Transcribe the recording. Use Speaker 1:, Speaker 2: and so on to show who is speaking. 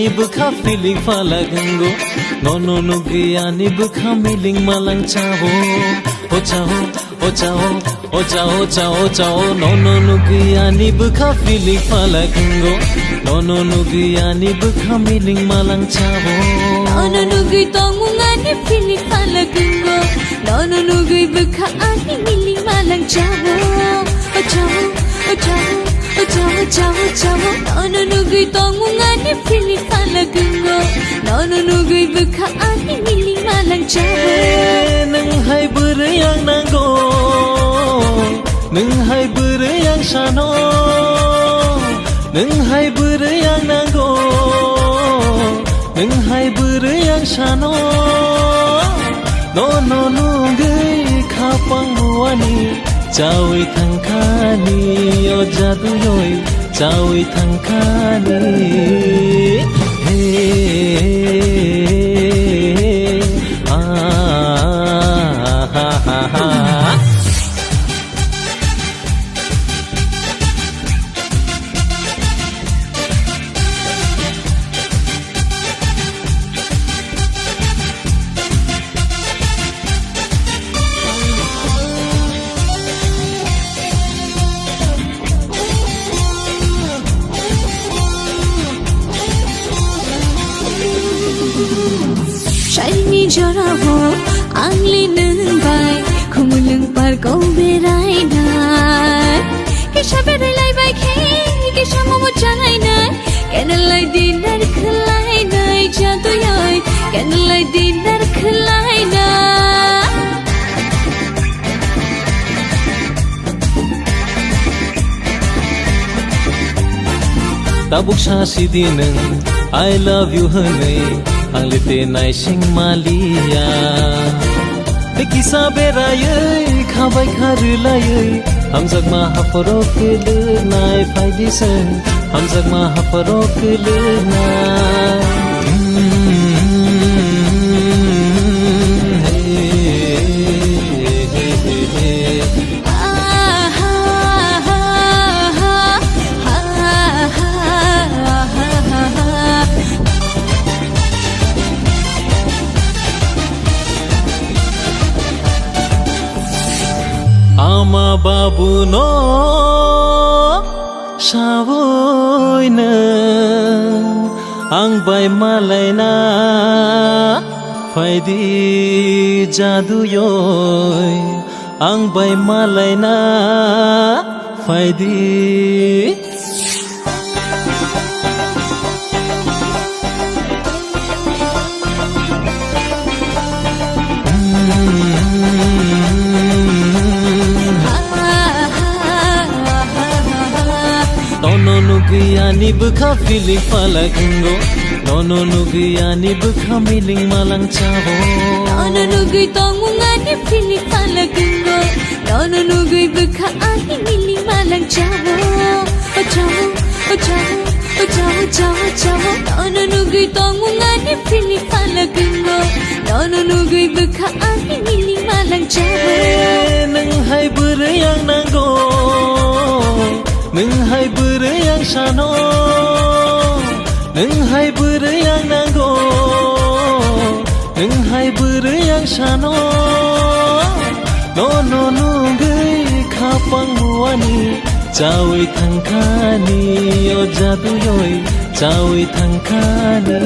Speaker 1: ni bukha feeling falagango nono nugia ni bukha miling malang chao o chao o chao o chao chao chao nono nugia ni bukha feeling falagango nono nugia ni bukha miling malang chao
Speaker 2: nono nugi tongunga ni feeling falagango nono nugi bukha ani miling malang chao o chao o chao o chao chao chao nono nugi tongunga ni feeling falagango nono nugi bukha ani miling malang chao
Speaker 1: nang hai burayang nango nang hai burayang shano nang hai burayang nango nang hai burayang shano no no no gai khapang buani chawi thangkhani o jadu yoi chawi thangkhani
Speaker 2: Shiny jora ho angli nung bai khumulung par ko berai na kisha berai lai bai khe kisha momo changai na kenalai dinar khlai na jadu yoi kenalai dinar khlai na
Speaker 1: tabuk shasi dineng I love you honey anglite nai sing malia tekisa berayai khabai kharulayai hamjak ma haporo kele nai faidi sen hamjak ma haporo kele nai ama babu no sawoina ang bai malaina faidi jadu yoi ang bai malaina faidi nono nugia ni bukha feeling falagango nono nugia ni bukha miling malang chao
Speaker 2: nono nugi tongunga ni feeling falagango nono nugi bukha ani miling malang chao o chao o chao o chao chao chao nono nugi tongunga ni feeling falagango nono nugi bukha ani miling malang chao
Speaker 1: nang hai burayang nango nang hai burayang shano nang hai burayang nango nang hai burayang shano no no no gai khapang buani chawi thangkhani o jadu yoi chawi thangkhani